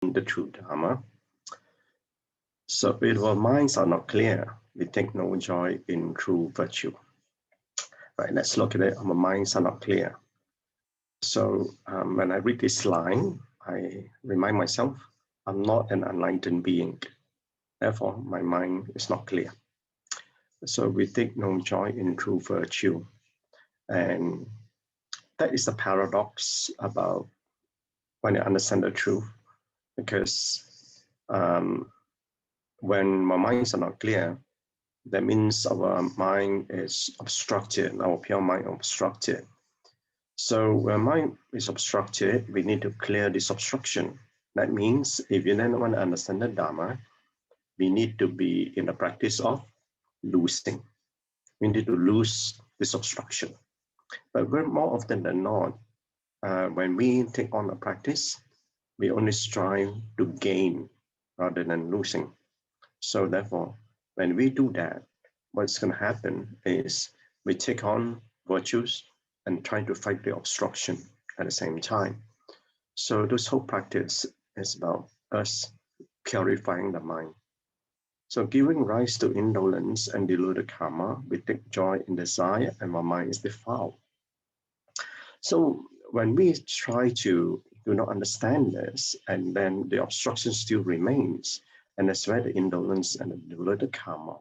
the true Dharma. So if our minds are not clear, we take no joy in true virtue. Right, let's look at it. Our minds are not clear. So when I read this line, I remind myself, I'm not an enlightened being. Therefore, my mind is not clear. So we take no joy in true virtue. And that is the paradox about when you understand the truth, because when our minds are not clear, that means our mind is obstructed, our pure mind obstructed. So when mind is obstructed, we need to clear this obstruction. That means if you then want to understand the Dharma, we need to be in the practice of losing. We need to lose this obstruction. But more often than not, when we take on a practice, we only strive to gain rather than losing. So therefore, when we do that, what's going to happen is we take on virtues and try to fight the obstruction at the same time. So this whole practice is about us purifying the mind. So giving rise to indolence and deluded karma, we take joy in desire and our mind is defiled. So when we try to do not understand this, and then the obstruction still remains, and that's where the indolence and the deluded karma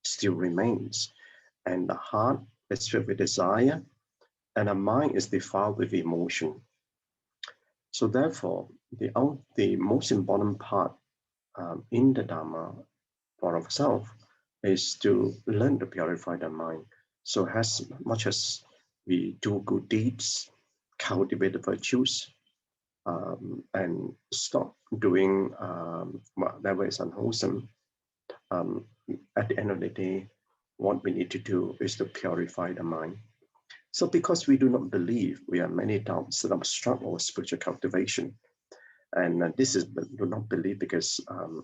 still remains. And the heart is filled with desire, and the mind is defiled with emotion. So therefore, the most important part in the Dharma for ourselves is to learn to purify the mind. So as much as we do good deeds, cultivate the virtues, and stop doing whatever is unwholesome, at the end of the day, what we need to do is to purify the mind. So because we do not believe, we have many doubts that obstruct our spiritual cultivation. And this is do not believe because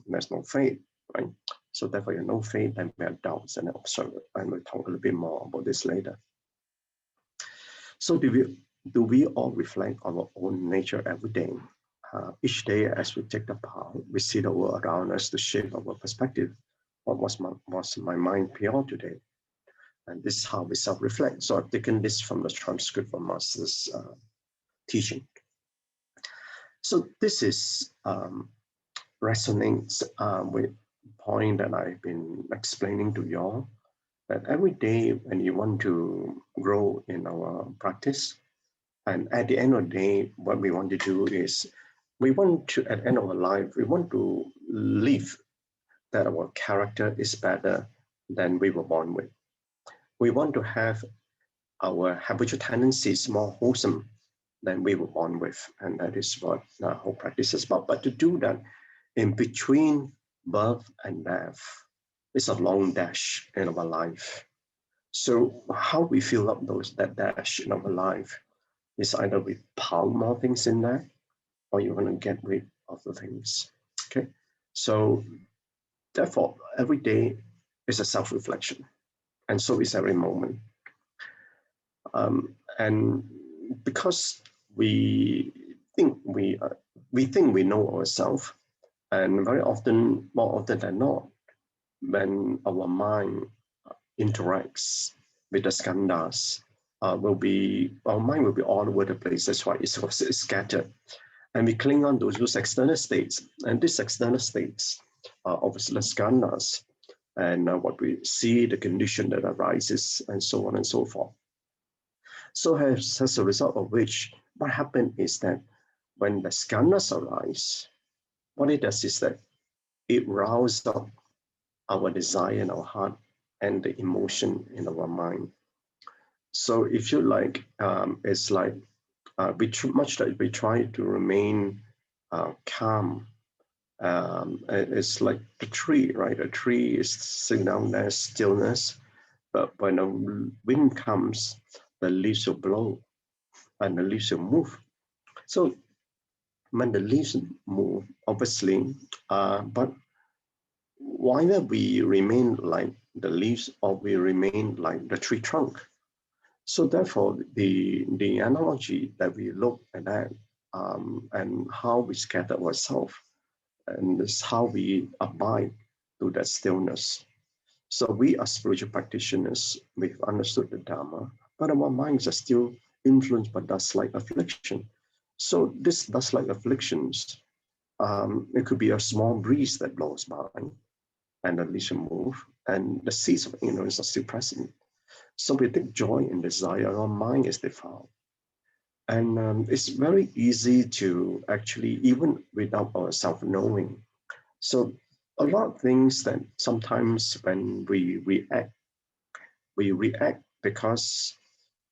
there's no faith, right? So therefore, you have no faith, and we have doubts and obstruct. And we'll talk a little bit more about this later. So do we all reflect our own nature every day? Each day as we take the path, we see the world around us to shape our perspective. What was my mind pure today? And this is how we self-reflect. So I've taken this from the transcript from Master's teaching. So this is resonates with the point that I've been explaining to y'all, that every day when you want to grow in our practice, and at the end of the day, what we want to do is, we want to, at the end of our life, we want to live that our character is better than we were born with. We want to have our habitual tendencies more wholesome than we were born with. And that is what the whole practice is about. But to do that, in between birth and death, it's a long dash in our life. So how we fill up that dash in our life is either we pile more things in there, or you want to get rid of the things. Okay, so therefore every day is a self-reflection, and so is every moment. And because we think we know ourselves, and very often, more often than not, when our mind interacts with the skandhas, our mind will be all over the place. That's why it's scattered. And we cling on to those external states. And these external states are obviously the skandhas, and what we see, the condition that arises, and so on and so forth. So as a result of which, what happened is that when the skandhas arise, what it does is that it rouses up our desire in our heart and the emotion in our mind. So if you like, it's like much like we try to remain calm. It's like the tree, right? A tree is sitting down there, stillness, but when the wind comes, the leaves will blow and the leaves will move. So when the leaves move, obviously, but whether we remain like the leaves or we remain like the tree trunk. So therefore, the analogy that we look at that and how we scatter ourselves And it's how we abide to that stillness. So we as spiritual practitioners, we've understood the Dharma, but our minds are still influenced by dust-like affliction. So this dust-like afflictions, it could be a small breeze that blows by and the leaves move, and the seeds of ignorance are still present. So we take joy in desire, our mind is defiled. And it's very easy to actually, even without ourselves knowing. So a lot of things that sometimes when we react because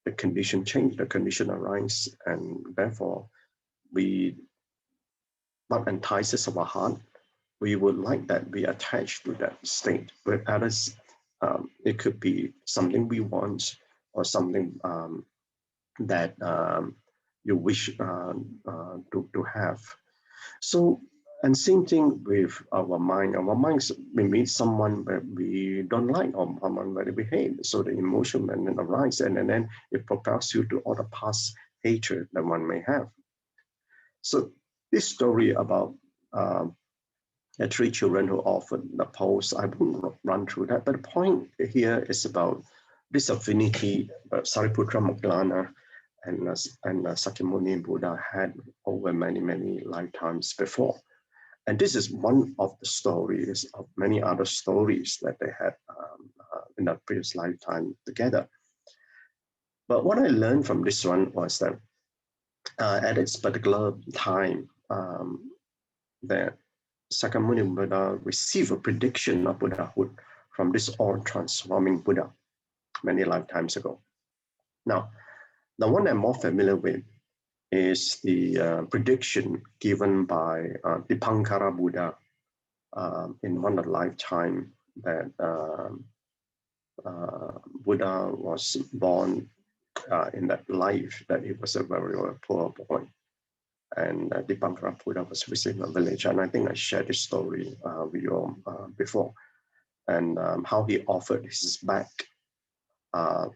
the condition change, the condition arise, and therefore we, what entices our heart, we would like that be attached to that state. Whereas it could be something we want or something that you wish to have. So, and same thing with our mind. Our minds, we meet someone that we don't like or someone that we hate. So the emotion then arise, and then it propels you to all the past hatred that one may have. So this story about the three children who offered the post, I won't run through that. But the point here is about this affinity Sariputra Moggallana and Sakyamuni Buddha had over many, many lifetimes before. And this is one of the stories of many other stories that they had in that previous lifetime together. But what I learned from this one was that at its particular time, that Sakyamuni Buddha received a prediction of Buddhahood from this all-transforming Buddha many lifetimes ago. Now, the one I'm more familiar with is the prediction given by Dipankara Buddha in one of the lifetime that Buddha was born in that life, that he was a very, very poor boy. And Dipankara Buddha was visiting a village. And I think I shared this story with you all before. And how he offered his back so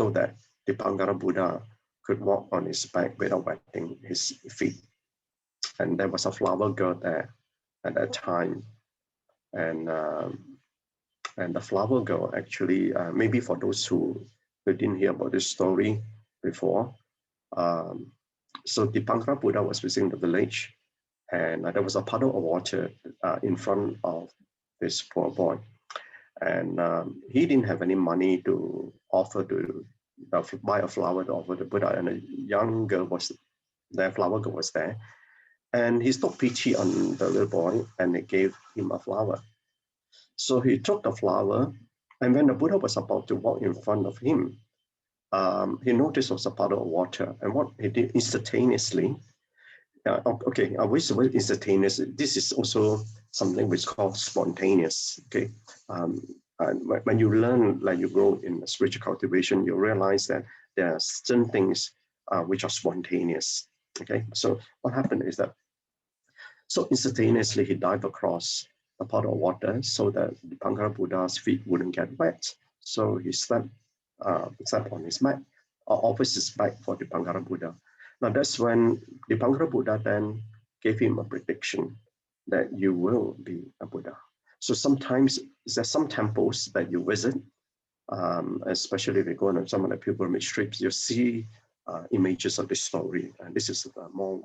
that Dipankara Buddha could walk on his back without wetting his feet. And there was a flower girl there at that time. And the flower girl actually, maybe for those who didn't hear about this story before, so Dipankara Buddha was visiting the village, and there was a puddle of water in front of this poor boy. And he didn't have any money to offer to buy a flower to offer to Buddha. And a young girl was there, flower girl was there. And he took pity on the little boy and he gave him a flower. So he took the flower, and when the Buddha was about to walk in front of him, he noticed there was a puddle of water. And what he did instantaneously, okay, I wish the word instantaneous. This is also something which is called spontaneous. Okay, and when you learn, like you grow in spiritual cultivation, you realize that there are certain things which are spontaneous. Okay, so what happened is that, so instantaneously he dived across a pot of water so that the Dipankara Buddha's feet wouldn't get wet. So he stepped on his mat, offers his back for Dipankara Buddha. Now that's when Dipankara Buddha then gave him a prediction that you will be a Buddha. So sometimes there's some temples that you visit, especially if you go on some of the pilgrimage trips, you see images of this story. And this is a more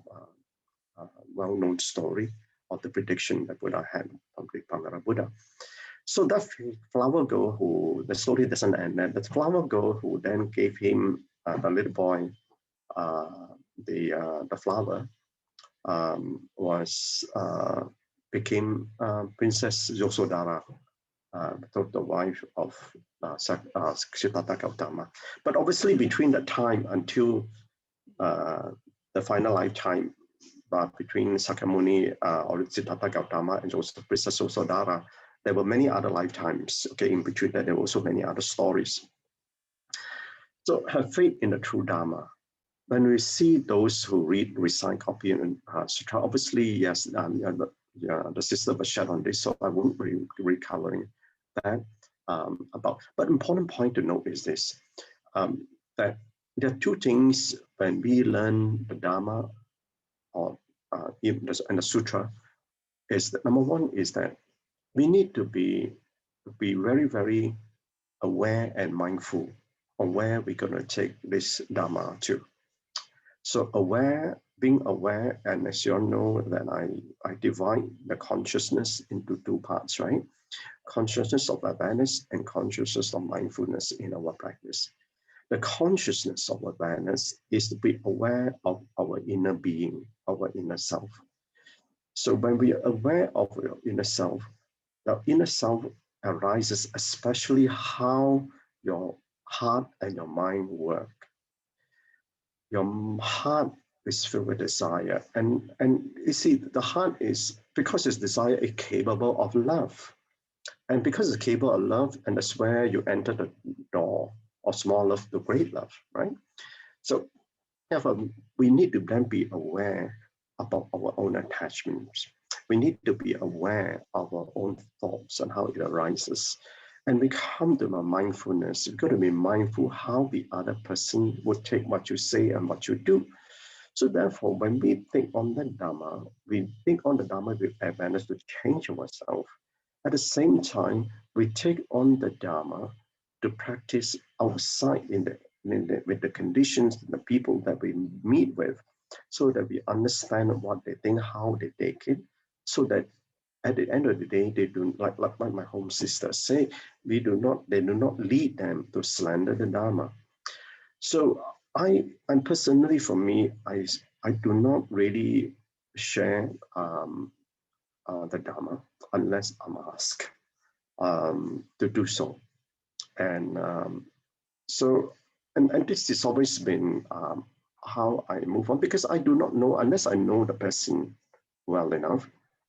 well-known story of the prediction that Buddha had from Dipankara Buddha. So that flower girl who, the story doesn't end there, the flower girl who then gave him, the little boy, the flower, became Princess Yasodhara, the wife of Siddhartha Gautama. But obviously between that time until the final lifetime, between Sakyamuni or Siddhartha Gautama and also Princess Yasodhara, there were many other lifetimes. Okay, in between that, there were also many other stories. So have faith in the true Dharma. When we see those who recite, copy, and sutra, obviously, yes, the sister was shared on this, so I won't be recovering that. But important point to note is this, that there are two things when we learn the Dharma or in the sutra is that number one is that we need to be very, very aware and mindful of where we're going to take this Dharma to. So being aware, and as you all know that I divide the consciousness into two parts, right? Consciousness of awareness and consciousness of mindfulness in our practice. The consciousness of awareness is to be aware of our inner being, our inner self. So when we are aware of our inner self, the inner self arises especially how your heart and your mind work. Your heart is filled with desire. And you see, the heart is, because it's desire, is capable of love. And because it's capable of love, and that's where you enter the door of small love to great love, right? So therefore, we need to then be aware about our own attachments. We need to be aware of our own thoughts and how it arises. And we come to a mindfulness. We've got to be mindful how the other person would take what you say and what you do. So therefore, when we think on the Dhamma, we think on the Dhamma with awareness to change ourselves. At the same time, we take on the Dharma to practice outside with the conditions, the people that we meet with, so that we understand what they think, how they take it, so that at the end of the day, they do, like my home sisters say, they do not lead them to slander the Dharma. So and personally for me, I do not really share the Dharma unless I'm asked to do so. And so, and this has always been how I move on, because I do not know, unless I know the person well enough,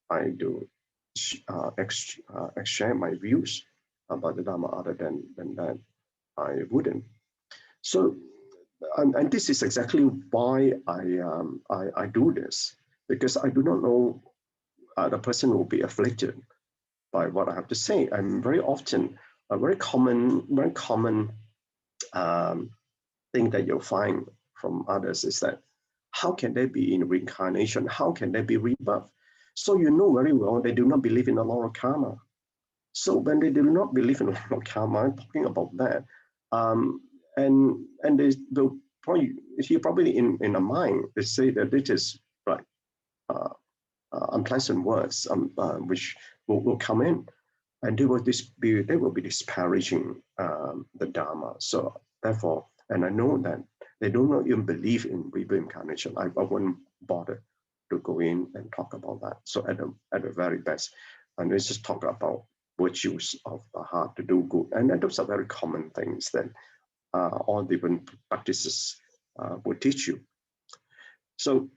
I do share my views about the Dharma. Other than that, I wouldn't. So, and this is exactly why I do this, because I do not know the person will be afflicted by what I have to say. I'm very often a very common thing that you'll find from others is that how can they be in reincarnation? How can they be rebirth? So you know very well they do not believe in the law of karma. So when they do not believe in the law of karma, I'm talking about that, and they will probably in a mind they say that this is like unpleasant words which will come in, and they will be disparaging the Dharma. So therefore, and I know that they do not even believe in reincarnation. I wouldn't bother to go in and talk about that. So at the very best, and let's just talk about virtues of the heart to do good, and those are very common things that all different practices will teach you. So,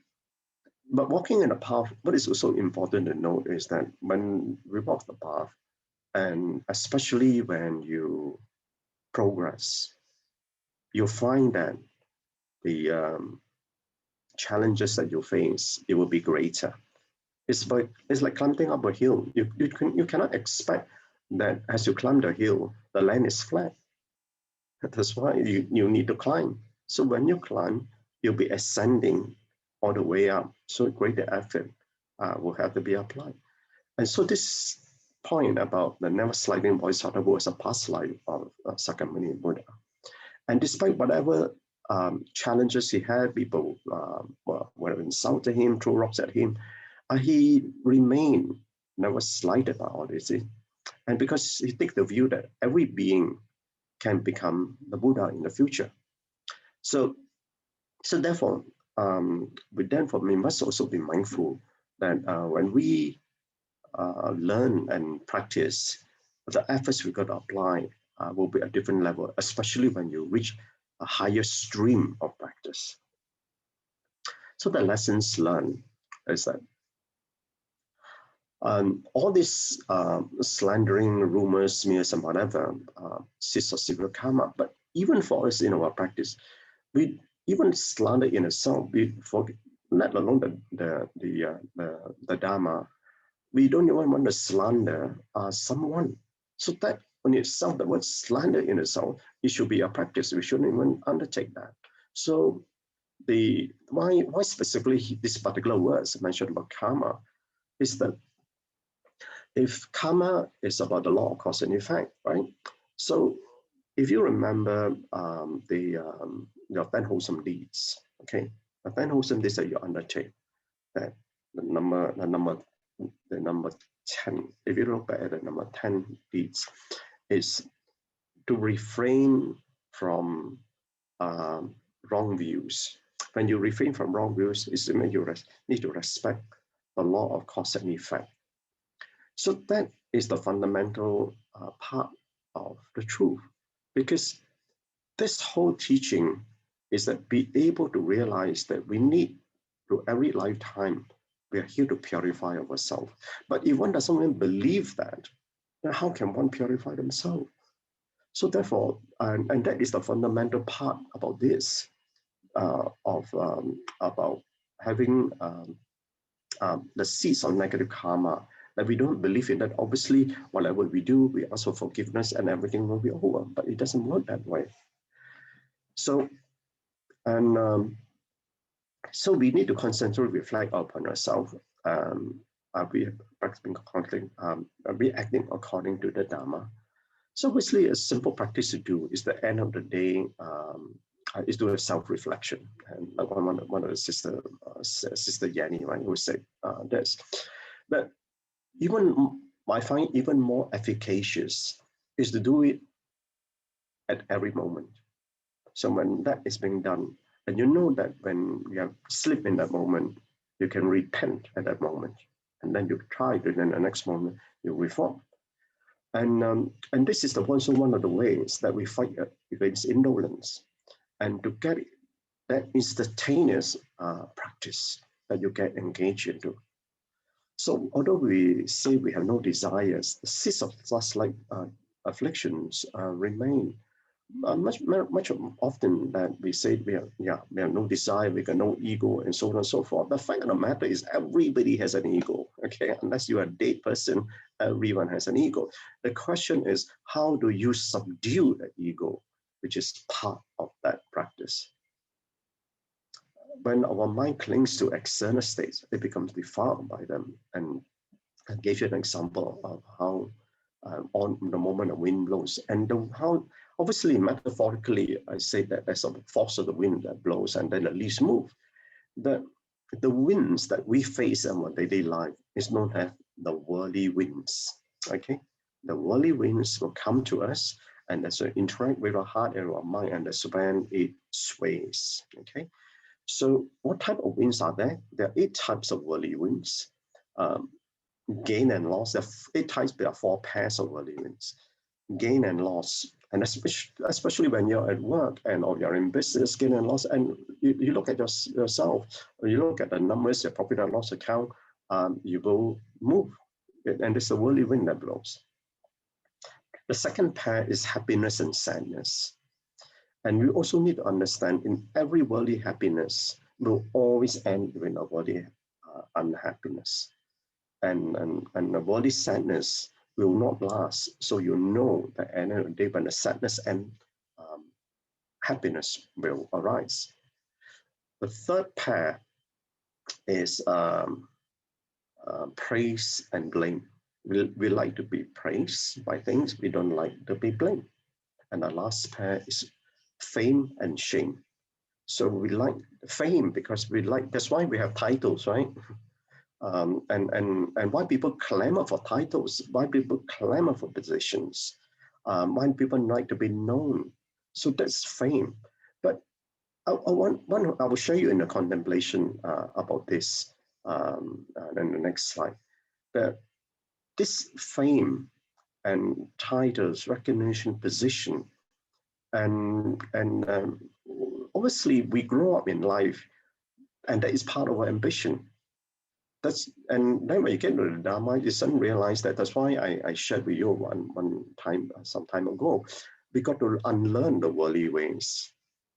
but walking in the path, what is also important to note is that when we walk the path, and especially when you progress, you'll find that the challenges that you face, it will be greater. It's like climbing up a hill. You cannot expect that as you climb the hill, the land is flat. That's why you need to climb. So when you climb, you'll be ascending all the way up. So greater effort will have to be applied. And so this point about the never sliding bodhisattva was a past life of Sakyamuni Buddha. And despite whatever challenges he had, people were insulted him, threw rocks at him, he remained never slighted by all this. And because he took the view that every being can become the Buddha in the future. So therefore, we must also be mindful that when we learn and practice, the efforts we got to apply will be a different level, especially when you reach a higher stream of practice. So the lessons learned is that all these slandering, rumors, smears, and whatever, cease or severe karma. But even for us in our practice, we even slander in itself, let alone the Dharma, we don't even want to slander someone. So that on itself, the word slander in itself, it should be a practice. We shouldn't even undertake that. So why specifically this particular words mentioned about karma is that if karma is about the law of cause and effect, right? So if you remember your 10 wholesome deeds, okay, the 10 wholesome deeds that you undertake, that the number 10, if you look back at the number 10 deeds, is to refrain from wrong views. When you refrain from wrong views, it's mean you need to respect the law of cause and effect. So that is the fundamental part of the truth, because this whole teaching is that be able to realize that we need to every lifetime, we are here to purify ourselves. But if one doesn't even believe that, then how can one purify themselves? So therefore, and that is the fundamental part about this, about having the seeds of negative karma, that we don't believe in that. Obviously, whatever we do, we ask for forgiveness and everything will be over, but it doesn't work that way. So, so we need to constantly reflect upon ourselves. We reacting according to the Dharma. So basically, a simple practice to do is the end of the day is do a self-reflection. And like one of the sister Yanni, right, who said this. But even I find even more efficacious is to do it at every moment. So when that is being done, and you know that when you have sleep in that moment, you can repent at that moment, and then you try to, then the next moment you reform. And this is also one of the ways that we fight against indolence, and to get that instantaneous practice that you get engaged into. So although we say we have no desires, the seeds of such like afflictions remain. Much often that we say we have no desire, we got no ego, and so on and so forth. The fact of the matter is everybody has an ego, okay? Unless you are a dead person, everyone has an ego. The question is, how do you subdue the ego, which is part of that practice? When our mind clings to external states, it becomes defiled by them. And I gave you an example of how on the moment the wind blows, and how obviously metaphorically I say that there's a force of the wind that blows and then the leaves move. The winds that we face in our daily life is known as the worldly winds. Okay, the worldly winds will come to us, and as we interact with our heart and our mind, and that's when it sways. Okay, so what type of winds are there? There are 8 types of worldly winds. Gain and loss. There are 8 types. There are 4 pairs of worldly winds. Gain and loss, and especially when you're at work and or you're in business, gain and loss, and you look at yourself, or you look at the numbers, your profit and loss account, you will move, and it's a worldly wind that blows. The second pair is happiness and sadness, and we also need to understand in every worldly happiness will always end in a worldly unhappiness, and the worldly sadness will not last. So you know that at the end of the day, when the sadness and happiness will arise. The third pair is praise and blame. We like to be praised by things, we don't like to be blamed. And the last pair is fame and shame. So we like fame because we like, that's why we have titles, right? And why people clamor for titles, why people clamor for positions, why people like to be known. So that's fame. But I will show you in the contemplation about this in the next slide, that this fame and titles, recognition, position, and obviously we grow up in life, and that is part of our ambition. And then when you get into the Dharma, you suddenly realize that. That's why I shared with you some time ago. We got to unlearn the worldly ways,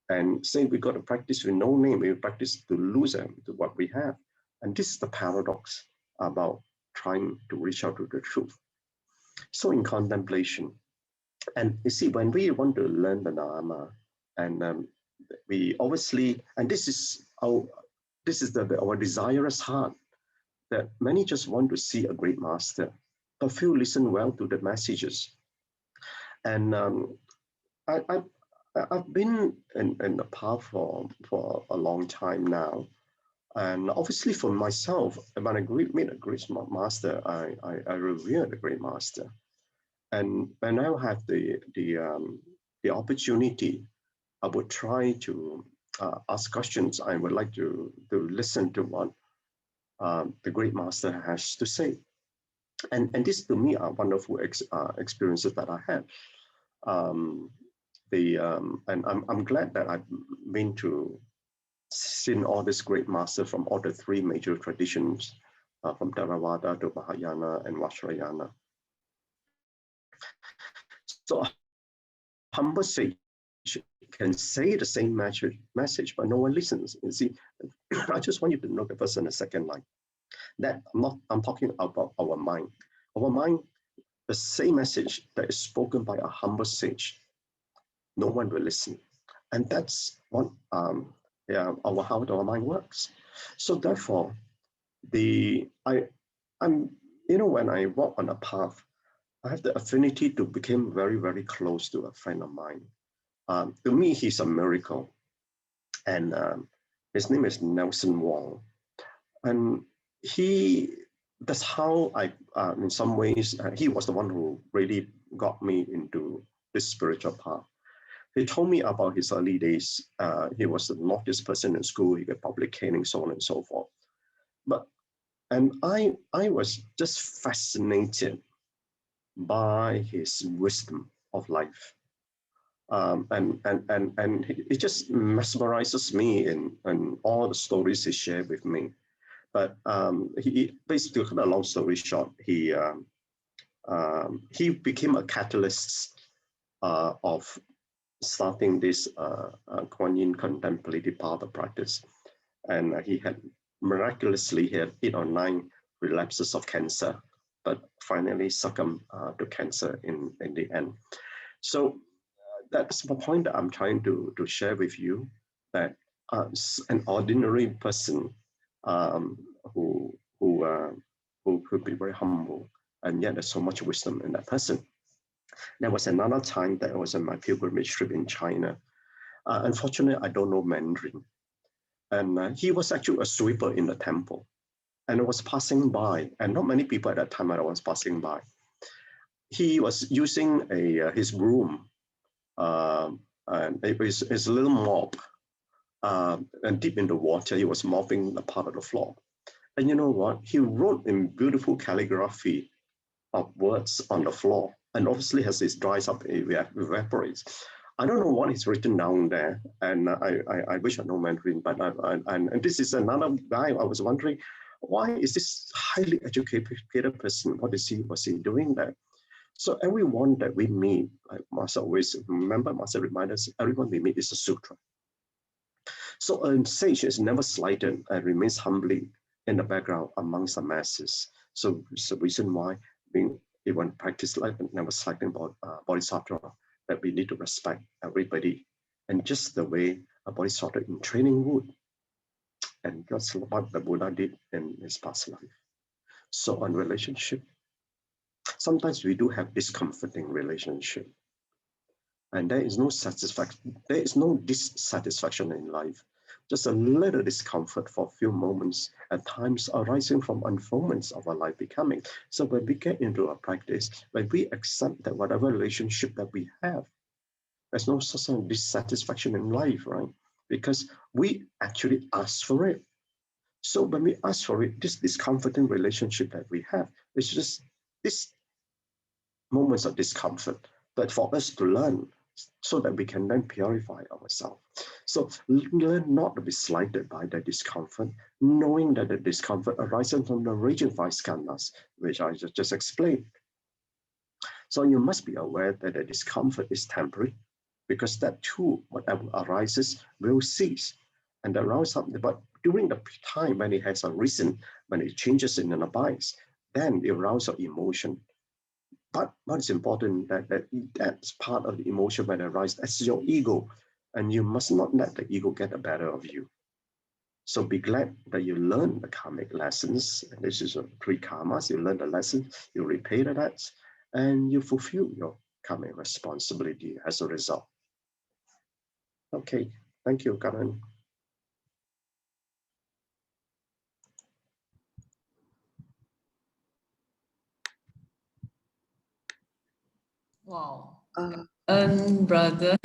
and say we got to practice with no name. We practice to lose them to what we have, and this is the paradox about trying to reach out to the truth. So in contemplation, and you see, when we want to learn the Dharma, and we obviously, and this is our desirous heart, that many just want to see a great master, but few listen well to the messages. And I, I've been in the path for a long time now. And obviously for myself, when I meet a great master, I revere the great master. And when I have the opportunity, I would try to ask questions. I would like to listen to what the great master has to say. And this to me are wonderful experiences that I had. Um, and I'm glad that I've been to seen all this great master from all the three major traditions, from Theravada to Mahayana and Vajrayana. So a humble sage can say the same message, but no one listens. You see, I just want you to know the first and the second line. That I'm talking about our mind. Our mind, the same message that is spoken by a humble sage, no one will listen. And that's what how our mind works. So therefore, I'm when I walk on a path, I have the affinity to become very, very close to a friend of mine. To me, he's a miracle. And his name is Nelson Wong. And that's how in some ways, he was the one who really got me into this spiritual path. He told me about his early days. He was the naughtiest person in school. He got public caning, so on and so forth. And I was just fascinated by his wisdom of life. And it just mesmerizes me in all the stories he shared with me. But he basically, to cut a long story short, he became a catalyst of starting this Kuan Yin contemplative path of practice. And he had miraculously had 8 or 9 relapses of cancer, but finally succumbed to cancer in the end. So that's the point that I'm trying to share with you, that an ordinary person who could be very humble, and yet there's so much wisdom in that person. There was another time that I was on my pilgrimage trip in China. Unfortunately, I don't know Mandarin. And he was actually a sweeper in the temple. And I was passing by, and not many people at that time I was passing by. He was using his broom, and it was his little mop, and deep in the water, he was mopping a part of the floor. And you know what? He wrote in beautiful calligraphy of words on the floor. And obviously, as it dries up, it evaporates. I don't know what is written down there, and I wish I know Mandarin, but and this is another guy. I was wondering, why is this highly educated person? Was he doing that? So everyone that we meet, like Master always remember, Master reminds us, everyone we meet is a sutra. So a sage is never slighted and remains humbly in the background amongst the masses. So it's the reason why being even practice life and never slighting about bodhisattva, that we need to respect everybody, and just the way a bodhisattva in training would. And that's what the Buddha did in his past life. So on relationship, sometimes we do have discomforting relationship, and there is no satisfaction. There is no dissatisfaction in life. Just a little discomfort for a few moments, at times arising from unfoldments of our life becoming. So when we get into a practice, when we accept that whatever relationship that we have, there's no such a dissatisfaction in life, right? Because we actually ask for it. So when we ask for it, this discomforting relationship that we have, it's just this moments of discomfort, but for us to learn so that we can then purify ourselves. So learn not to be slighted by the discomfort, knowing that the discomfort arises from the raging 5 skandhas, which I just explained. So you must be aware that the discomfort is temporary, because that too, whatever arises will cease. And arouse up, but during the time when it has arisen, when it changes in and abides, then it arouses emotion. But what is important, that's part of the emotion when it arises, that's your ego. And you must not let the ego get the better of you. So be glad that you learn the karmic lessons. And this is a pre-karmas. You learn the lesson, you repay the debts, and you fulfill your karmic responsibility as a result. Okay, thank you, Gan En. Wow. Brother.